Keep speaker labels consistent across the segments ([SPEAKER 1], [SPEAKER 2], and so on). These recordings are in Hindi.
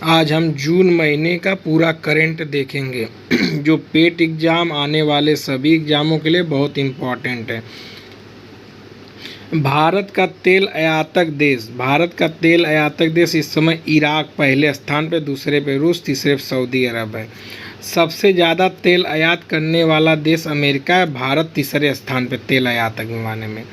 [SPEAKER 1] आज हम जून महीने का पूरा करंट देखेंगे जो पेट एग्ज़ाम आने वाले सभी एग्ज़ामों के लिए बहुत इम्पोर्टेंट है। भारत का तेल आयातक देश इस समय इराक पहले स्थान पे, दूसरे पे रूस, तीसरे पे सऊदी अरब है। सबसे ज़्यादा तेल आयात करने वाला देश अमेरिका है, भारत तीसरे स्थान पे तेल आयातक माने में।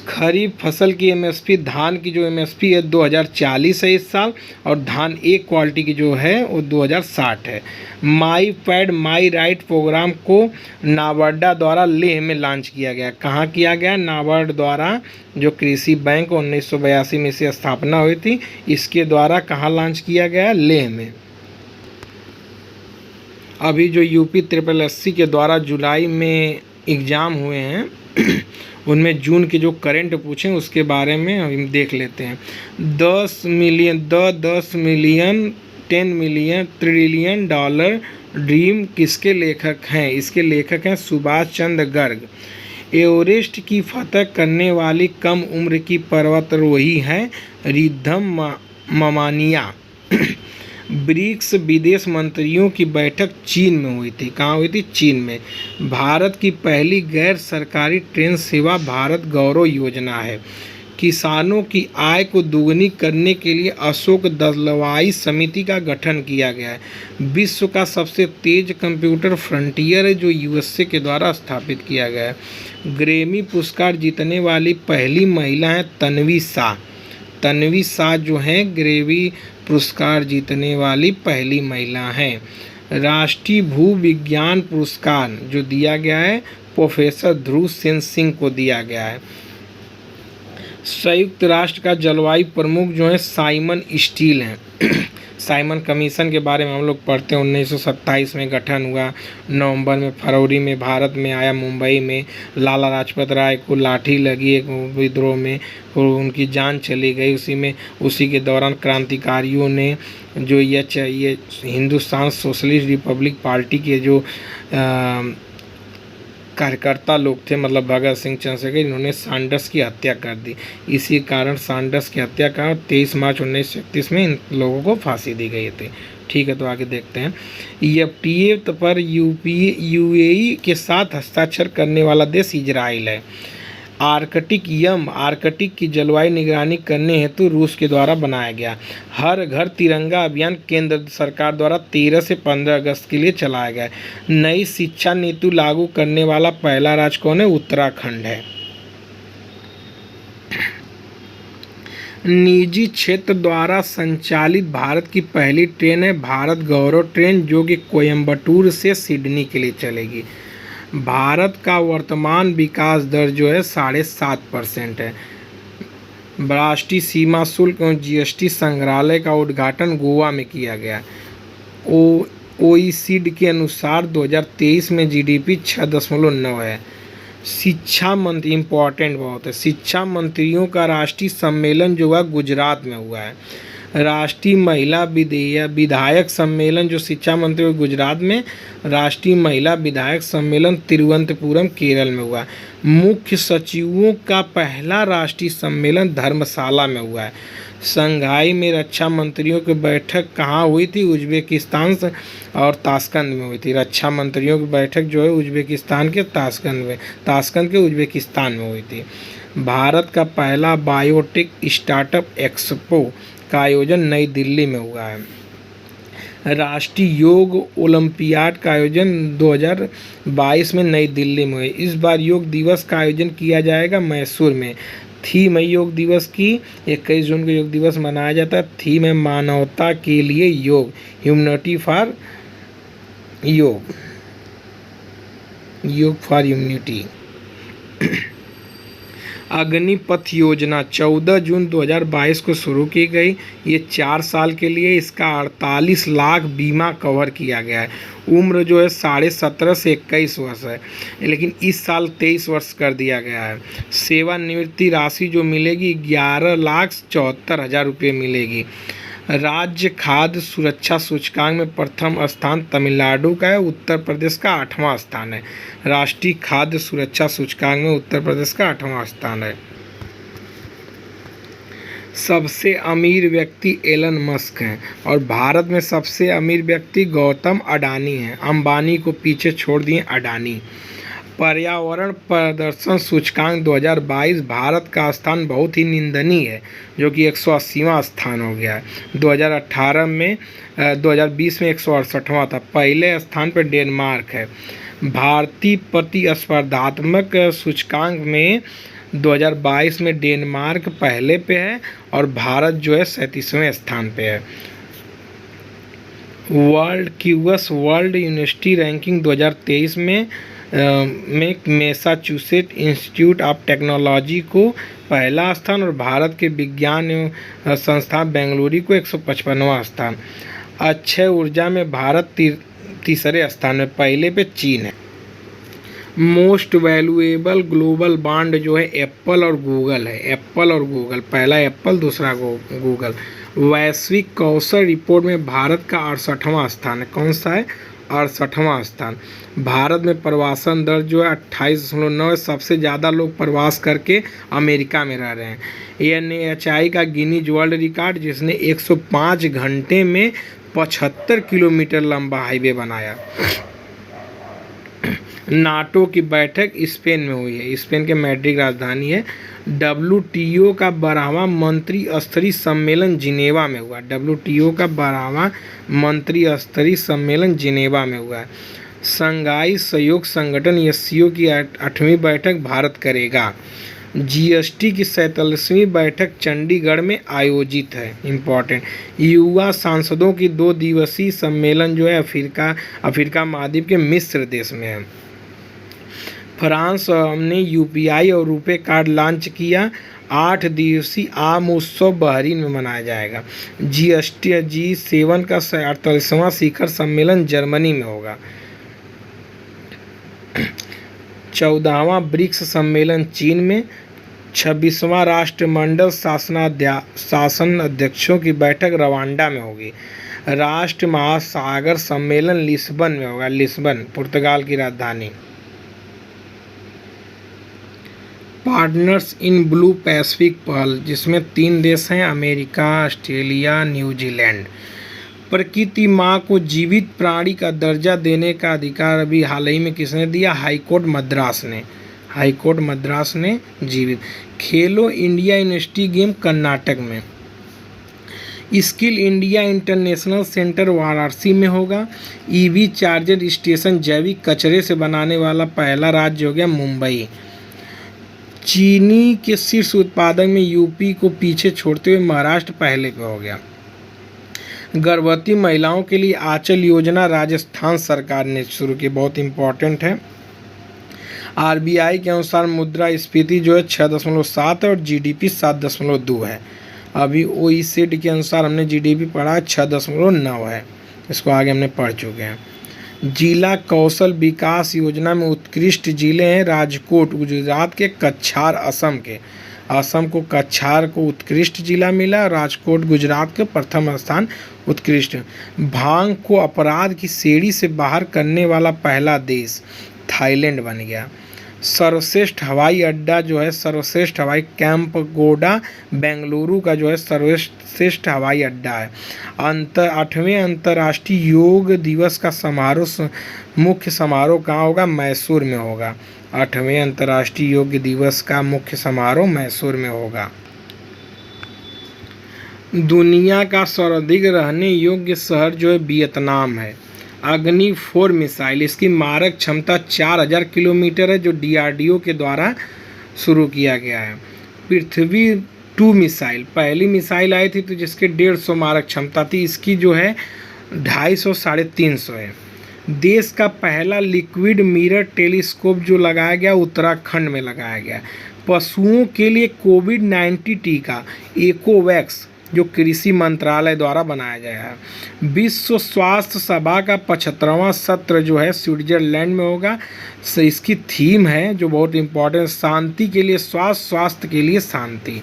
[SPEAKER 1] खरीफ फसल की एमएसपी, धान की जो एमएसपी है 2040 है इस साल, और धान एक क्वालिटी की जो है वो 2060 है। माई पैड माई राइट प्रोग्राम को नाबार्ड द्वारा लेह में लॉन्च किया गया। कहाँ किया गया? नाबार्ड द्वारा, जो कृषि बैंक 1982 में से स्थापना हुई थी, इसके द्वारा कहाँ लॉन्च किया गया? लेह में। अभी जो यूपी SSSC के द्वारा जुलाई में एग्ज़ाम हुए हैं उनमें जून के जो करंट पूछे उसके बारे में हम देख लेते हैं। 10 million 10 million trillion dollar dream किसके लेखक हैं? इसके लेखक हैं सुभाष चंद्र गर्ग। एवरेस्ट की फतह करने वाली कम उम्र की पर्वतारोही है रिद्धम ममानिया। ब्रिक्स विदेश मंत्रियों की बैठक चीन में हुई थी। कहाँ हुई थी? चीन में। भारत की पहली गैर सरकारी ट्रेन सेवा भारत गौरव योजना है। किसानों की आय को दोगुनी करने के लिए अशोक दलवाई समिति का गठन किया गया है। विश्व का सबसे तेज कंप्यूटर फ्रंटियर है जो यूएसए के द्वारा स्थापित किया गया है। ग्रैमी पुरस्कार जीतने वाली पहली महिला है तन्वी शाह। तन्वी शाह जो है ग्रैमी पुरस्कार जीतने वाली पहली महिला हैं। राष्ट्रीय भू विज्ञान पुरस्कार जो दिया गया है प्रोफेसर ध्रुव सेन सिंह को दिया गया है। संयुक्त राष्ट्र का जलवायु प्रमुख जो है साइमन स्टील हैं। साइमन कमीशन के बारे में हम लोग पढ़ते हैं। 1927 में गठन हुआ। नवंबर में फरवरी में भारत में आया, मुंबई में। लाला लाजपत राय को लाठी लगी एक विद्रोह में और उनकी जान चली गई। उसी के दौरान क्रांतिकारियों ने जो ये हिंदुस्तान सोशलिस्ट रिपब्लिक पार्टी के जो कार्यकर्ता लोग थे, मतलब भगत सिंह, चंद्रशेखर, इन्होंने सैंडर्स की हत्या कर दी। इसी कारण सैंडर्स की हत्या का 23 मार्च 1931 में इन लोगों को फांसी दी गई थी। ठीक है, तो आगे देखते हैं। FTA पर UAE के साथ हस्ताक्षर करने वाला देश इजराइल है। आर्कटिक की जलवायु निगरानी करने हेतु रूस के द्वारा बनाया गया। हर घर तिरंगा अभियान केंद्र सरकार द्वारा 13 से 15 अगस्त के लिए चलाया गया है। नई शिक्षा नीति लागू करने वाला पहला राज्य कौन है? उत्तराखंड है। निजी क्षेत्र द्वारा संचालित भारत की पहली ट्रेन है भारत गौरव ट्रेन, जो कि कोयम्बटूर से सिडनी के लिए चलेगी। भारत का वर्तमान विकास दर जो है 7.5% है। राष्ट्रीय सीमा शुल्क और GST संग्रहालय का उद्घाटन गोवा में किया गया। OECD के अनुसार 2023 में GDP 6.9 है। शिक्षा मंत्री इम्पोर्टेंट बहुत है। शिक्षा मंत्रियों का राष्ट्रीय सम्मेलन जो हुआ गुजरात में हुआ है। राष्ट्रीय महिला विधायक सम्मेलन जो शिक्षा मंत्री हुए गुजरात में। राष्ट्रीय महिला विधायक सम्मेलन तिरुवनंतपुरम केरल में हुआ। मुख्य सचिवों का पहला राष्ट्रीय सम्मेलन धर्मशाला में हुआ है। संघाई में रक्षा मंत्रियों की बैठक कहाँ हुई थी? उज्बेकिस्तान और ताशकंद में हुई थी। रक्षा मंत्रियों की बैठक जो है उज्बेकिस्तान के ताशकंद के उज्बेकिस्तान में हुई थी। भारत का पहला बायोटेक स्टार्टअप एक्सपो का आयोजन नई दिल्ली में हुआ है। राष्ट्रीय योग ओलंपियाड का आयोजन 2022 में नई दिल्ली में हुई। इस बार योग दिवस का आयोजन किया जाएगा मैसूर में। थीम है योग दिवस की, 21 जून को योग दिवस मनाया जाता है। थीम है मानवता के लिए योग, ह्यूमनिटी फॉर योग फॉर ह्यूमनिटी। अग्निपथ योजना 14 जून 2022 को शुरू की गई। ये 4 साल के लिए इसका 48 लाख बीमा कवर किया गया है। उम्र जो है 17.5 से 21 वर्ष है, लेकिन इस साल 23 वर्ष कर दिया गया है। सेवानिवृत्ति राशि जो मिलेगी 11,74,000 रुपये मिलेगी। राज्य खाद्य सुरक्षा सूचकांक में प्रथम स्थान तमिलनाडु का है, उत्तर प्रदेश का 8वां स्थान है। राष्ट्रीय खाद्य सुरक्षा सूचकांक में उत्तर प्रदेश का 8वां स्थान है। सबसे अमीर व्यक्ति एलन मस्क हैं और भारत में सबसे अमीर व्यक्ति गौतम अडानी हैं। अंबानी को पीछे छोड़ दिए अडानी। पर्यावरण प्रदर्शन सूचकांक 2022 भारत का स्थान बहुत ही निंदनीय है, जो कि 180वां स्थान हो गया है। 2020 में 168वां था। पहले स्थान पर डेनमार्क है। भारतीय प्रतिस्पर्धात्मक सूचकांक में 2022 में डेनमार्क पहले पे है और भारत जो है 37वें स्थान पे है। वर्ल्ड यूनिवर्सिटी रैंकिंग 2023 में मैसाचुसेट्स इंस्टीट्यूट ऑफ टेक्नोलॉजी को पहला स्थान और भारत के विज्ञान एवं संस्थान बेंगलुरु को 155वां स्थान। अक्षय ऊर्जा में भारत तीसरे स्थान में, पहले पे चीन है। मोस्ट वैल्यूएबल ग्लोबल बॉन्ड जो है एप्पल और गूगल है। एप्पल और गूगल, पहला एप्पल दूसरा गूगल। वैश्विक कौशल रिपोर्ट में भारत का 68वां स्थान है। कौन सा है? 68वां स्थान। भारत में प्रवासन दर जो है 28.9, सबसे ज़्यादा लोग प्रवास करके अमेरिका में रह रहे हैं। NHI का गिनीज वर्ल्ड रिकॉर्ड, जिसने 105 घंटे में 75 किलोमीटर लंबा हाईवे बनाया। नाटो की बैठक स्पेन में हुई है। स्पेन के मैड्रिड राजधानी है। WTO का 12वां मंत्री स्तरीय सम्मेलन जिनेवा में हुआ। WTO का 12वां मंत्री स्तरीय सम्मेलन जिनेवा में हुआ है। शंघाई सहयोग संगठन SCO की 8वीं बैठक भारत करेगा। GST की 47वीं बैठक चंडीगढ़ में आयोजित है। इम्पॉर्टेंट। युवा सांसदों की 2 दिवसीय सम्मेलन जो है अफ्रीका महाद्वीप के मिस्र देश में है। फ्रांस ने UPI और रुपे कार्ड लॉन्च किया। 8 दिवसीय आम उत्सव बहरीन में मनाया जाएगा। G7 का 48वां शिखर सम्मेलन जर्मनी में होगा। 14वां ब्रिक्स सम्मेलन चीन में। 26वां राष्ट्रमंडल शासन अध्यक्षों की बैठक रवांडा में होगी। राष्ट्र महासागर सम्मेलन लिस्बन में होगा। लिस्बन पुर्तगाल की राजधानी। पार्टनर्स इन ब्लू पैसिफिक पहल, जिसमें 3 देश हैं, अमेरिका, ऑस्ट्रेलिया, न्यूजीलैंड। प्रकृति माँ को जीवित प्राणी का दर्जा देने का अधिकार अभी हाल ही में किसने दिया? हाईकोर्ट मद्रास ने जीवित। खेलो इंडिया यूनिवर्सिटी गेम कर्नाटक में। Skill India international centre Varanasi में होगा। EV चार्जर स्टेशन जैविक कचरे से बनाने वाला पहला राज्य हो गया मुंबई। चीनी के शीर्ष उत्पादक में UP को पीछे छोड़ते हुए महाराष्ट्र पहले पे हो गया। गर्भवती महिलाओं के लिए आंचल योजना राजस्थान सरकार ने शुरू की, बहुत इम्पोर्टेंट है। RBI के अनुसार मुद्रास्फीति जो है 6.7 है और GDP 7.2 है। अभी OECD के अनुसार हमने GDP पढ़ा 6.9 है। इसको आगे हमने पढ़ चुके हैं। जिला कौशल विकास योजना में उत्कृष्ट जिले हैं राजकोट गुजरात के, कछार असम के। असम को कछार को उत्कृष्ट जिला मिला। राजकोट गुजरात के प्रथम स्थान उत्कृष्ट। भांग को अपराध की श्रेणी से बाहर करने वाला पहला देश थाईलैंड बन गया। सर्वश्रेष्ठ हवाई अड्डा जो है, सर्वश्रेष्ठ हवाई कैंपगोडा बेंगलुरु का जो है सर्वश्रेष्ठ हवाई अड्डा है। 8वें अंतर्राष्ट्रीय योग दिवस का मुख्य समारोह कहाँ होगा? मैसूर में होगा। 8वें अंतर्राष्ट्रीय योग दिवस का मुख्य समारोह मैसूर में होगा। दुनिया का सर्वाधिक रहने योग्य शहर जो है वियतनाम है। अग्नि 4 मिसाइल, इसकी मारक क्षमता 4000 किलोमीटर है, जो DRDO के द्वारा शुरू किया गया है। पृथ्वी 2 मिसाइल, पहली मिसाइल आई थी तो जिसके 150 मारक क्षमता थी, इसकी जो है 250 350 है। देश का पहला लिक्विड मिरर टेलीस्कोप जो लगाया गया उत्तराखंड में लगाया गया। पशुओं के लिए कोविड-19 टीका एकोवैक्स जो कृषि मंत्रालय द्वारा बनाया गया है। विश्व स्वास्थ्य सभा का 75वां सत्र जो है स्विट्जरलैंड में होगा। इसकी थीम है जो बहुत इम्पोर्टेंट, शांति के लिए स्वास्थ्य, स्वास्थ्य के लिए शांति।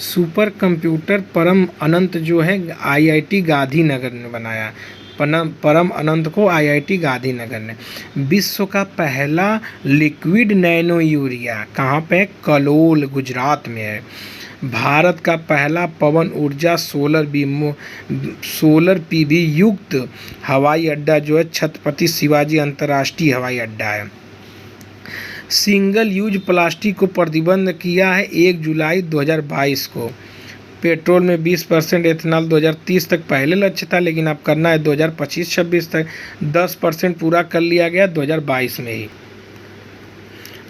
[SPEAKER 1] सुपर कंप्यूटर परम अनंत जो है IIT गांधीनगर ने बनाया। परम अनंत को IIT गांधीनगर ने। विश्व का पहला लिक्विड नैनो यूरिया कहाँ पे? कलोल गुजरात में है। भारत का पहला पवन ऊर्जा सोलर पीवी युक्त हवाई अड्डा जो है छत्रपति शिवाजी अंतर्राष्ट्रीय हवाई अड्डा है। सिंगल यूज प्लास्टिक को प्रतिबंध किया है 1 जुलाई 2022 को। पेट्रोल में 20% एथेनॉल 2030 तक पहले लक्ष्य था, लेकिन अब करना है 2025-26 तक। 10% पूरा कर लिया गया 2022 में ही।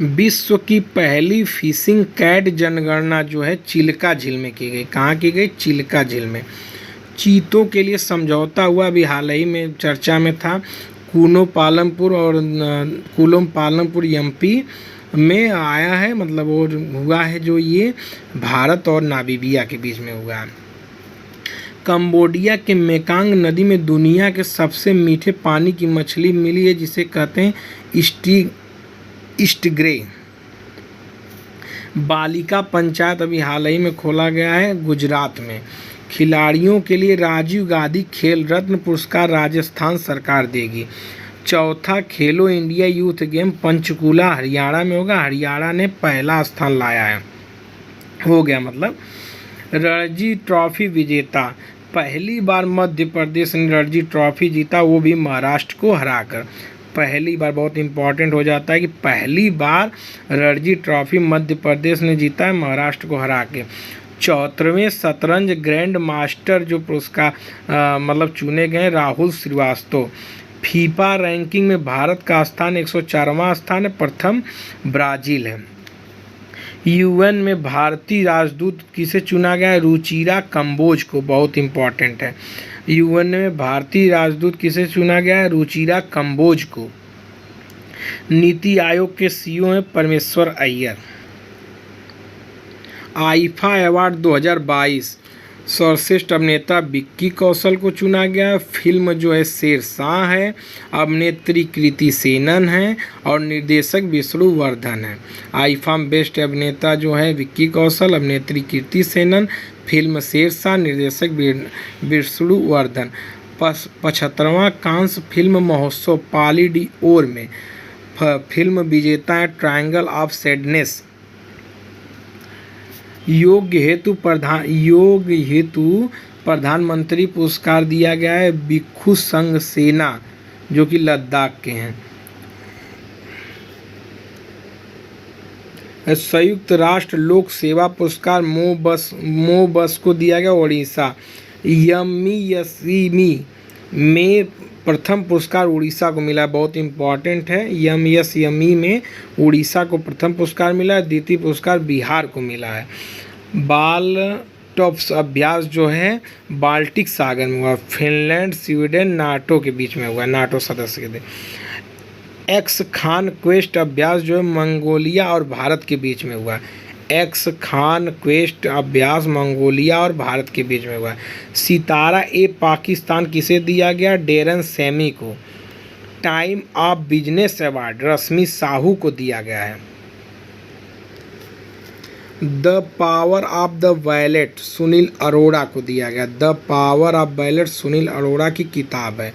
[SPEAKER 1] विश्व की पहली फिशिंग कैट जनगणना जो है चिल्का झील में की गई। कहाँ की गई? चिल्का झील में। चीतों के लिए समझौता हुआ, अभी हाल ही में चर्चा में था। कूनो पालमपुर एमपी में आया है, मतलब वो हुआ है जो ये भारत और नामीबिया के बीच में हुआ है। कंबोडिया के मेकांग नदी में दुनिया के सबसे मीठे पानी की मछली मिली है, जिसे कहते हैं ईस्टग्रे। बालिका पंचायत अभी हाल ही में खोला गया है गुजरात में। खिलाड़ियों के लिए राजीव गांधी खेल रत्न पुरस्कार राजस्थान सरकार देगी। चौथा खेलो India youth game Panchkula Haryana में होगा। हरियाणा ने पहला स्थान लाया है, हो गया मतलब। रणजी ट्रॉफी विजेता, पहली बार मध्य प्रदेश ने रणजी ट्रॉफी जीता, वो भी महाराष्ट्र को हराकर। पहली बार बहुत इंपॉर्टेंट हो जाता है कि पहली बार रणजी ट्रॉफी मध्य प्रदेश ने जीता है महाराष्ट्र को हरा के। 74वें शतरंज ग्रैंड मास्टर जो पुरस्कार मतलब चुने गए राहुल श्रीवास्तव। फीफा रैंकिंग में भारत का स्थान 104वां स्थान है, प्रथम ब्राज़ील है। यूएन में भारतीय राजदूत किसे चुना गया है? रुचिरा कंबोज को, बहुत इंपॉर्टेंट है। यूएन में भारतीय राजदूत किसे चुना गया है? रुचिरा कंबोज को। नीति आयोग के सीईओ हैं परमेश्वर अय्यर। आईफा अवार्ड 2022 सर्वश्रेष्ठ अभिनेता विक्की कौशल को चुना गया। फिल्म जो है शेरशाह है, अभिनेत्री कृति सेनन है और निर्देशक विष्णुवर्धन है। आईफा बेस्ट अभिनेता जो है विक्की कौशल, अभिनेत्री कृति सेनन, फिल्म शेरशाह, निर्देशक विष्णुवर्धन। 75वां कांस फिल्म महोत्सव पालीडियोर में फिल्म विजेता है ट्रायंगल ऑफ सैडनेस। योग हेतु प्रधानमंत्री पुरस्कार दिया गया है भिक्षु संघ सेना, जो कि लद्दाख के हैं। संयुक्त राष्ट्र लोक सेवा पुरस्कार मोबस को दिया गया उड़ीसा। यमयसमी में प्रथम पुरस्कार उड़ीसा को मिला, बहुत इंपॉर्टेंट है। यमयसमी में उड़ीसा को प्रथम पुरस्कार मिला, द्वितीय पुरस्कार बिहार को मिला है। बाल टॉप्स अभ्यास जो है बाल्टिक सागर में हुआ, फिनलैंड स्वीडन नाटो के बीच में हुआ, नाटो सदस्य के थे। एक्स खान क्वेस्ट अभ्यास जो है मंगोलिया और भारत के बीच में हुआ। एक्स खान क्वेस्ट अभ्यास मंगोलिया और भारत के बीच में हुआ। सितारा ए पाकिस्तान किसे दिया गया? डेरन सैमी को। टाइम ऑफ बिजनेस अवार्ड रश्मि साहू को दिया गया है। The power of the wallet Sunil Arora को दिया गया। The power of wallet Sunil Arora की किताब है।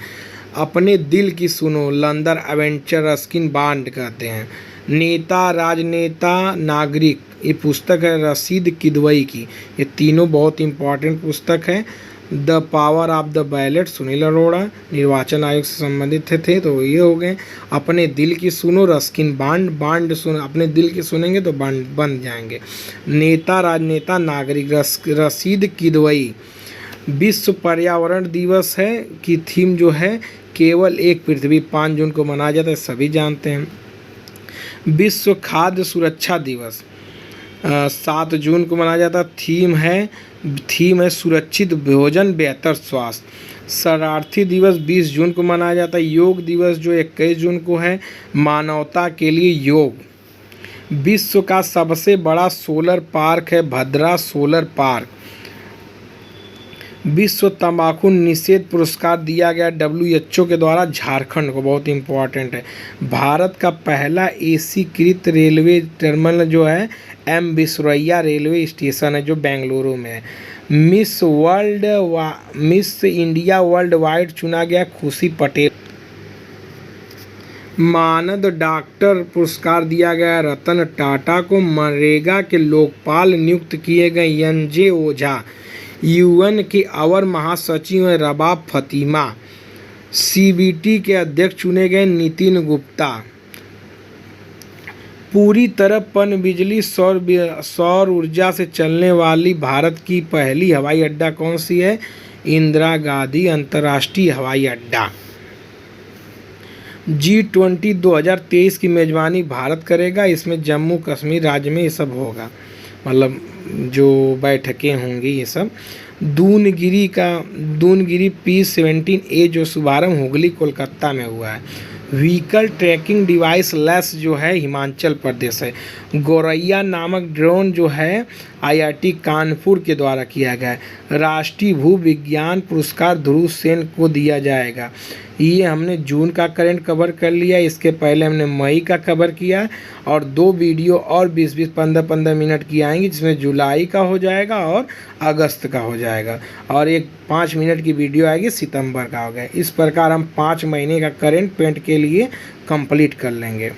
[SPEAKER 1] अपने दिल की सुनो लंदन एडवेंचर रस्किन बॉन्ड कहते हैं। नेता राजनेता नागरिक ये पुस्तक है रशीद किदवई की। ये तीनों बहुत इंपॉर्टेंट पुस्तक है। The power of the ballot Sunil Arora निर्वाचन आयोग से संबंधित थे, तो ये हो गए। अपने दिल की सुनो रस्किन बांड सुन, अपने दिल की सुनेंगे तो बांड बन जाएंगे। नेता राजनेता नागरिक रशीद किदवई। विश्व पर्यावरण दिवस है की थीम जो है केवल एक पृथ्वी, 5 जून को मनाया जाता है, सभी जानते हैं। विश्व खाद्य सुरक्षा दिवस 7 जून को मनाया जाता है। थीम है सुरक्षित भोजन बेहतर स्वास्थ्य। शरणार्थी दिवस 20 जून को मनाया जाता है। योग दिवस जो 21 जून को है, मानवता के लिए योग। विश्व का सबसे बड़ा सोलर पार्क है भद्रा सोलर पार्क। विश्व तंबाकू निषेध पुरस्कार दिया गया WHO के द्वारा झारखंड को, बहुत इंपॉर्टेंट है। भारत का पहला एकीकृत रेलवे टर्मिनल जो है एम विश्वैया रेलवे स्टेशन है, जो बेंगलुरु में है। मिस इंडिया वर्ल्ड वाइड चुना गया खुशी पटेल। मानद डॉक्टर पुरस्कार दिया गया रतन टाटा को। मनरेगा के लोकपाल नियुक्त किए गए एन.जे. ओझा। यूएन के अवर महासचिव हैं रबाब फतीमा। सीबीटी के अध्यक्ष चुने गए नितिन गुप्ता। पूरी तरह पनबिजली सौर ऊर्जा से चलने वाली भारत की पहली हवाई अड्डा कौन सी है? इंदिरा गांधी अंतर्राष्ट्रीय हवाई अड्डा। G20 2023 की मेज़बानी भारत करेगा। इसमें जम्मू कश्मीर राज्य में ये सब होगा, मतलब जो बैठकें होंगी ये सब। दूनगिरी P-17A जो शुभारंभ हुगली कोलकाता में हुआ है। व्हीकल ट्रैकिंग डिवाइस लेस जो है हिमाचल प्रदेश है। गौरैया नामक ड्रोन जो है IIT कानपुर के द्वारा किया गया है। राष्ट्रीय भू विज्ञान पुरस्कार ध्रुव सेन को दिया जाएगा। ये हमने जून का करंट कवर कर लिया, इसके पहले हमने मई का कवर किया और 2 वीडियो और 20-20 15-15 मिनट की आएंगी, जिसमें जुलाई का हो जाएगा और अगस्त का हो जाएगा, और एक 5 मिनट की वीडियो आएगी सितंबर का हो गया। इस प्रकार हम 5 महीने का करंट पेंट के लिए कंप्लीट कर लेंगे।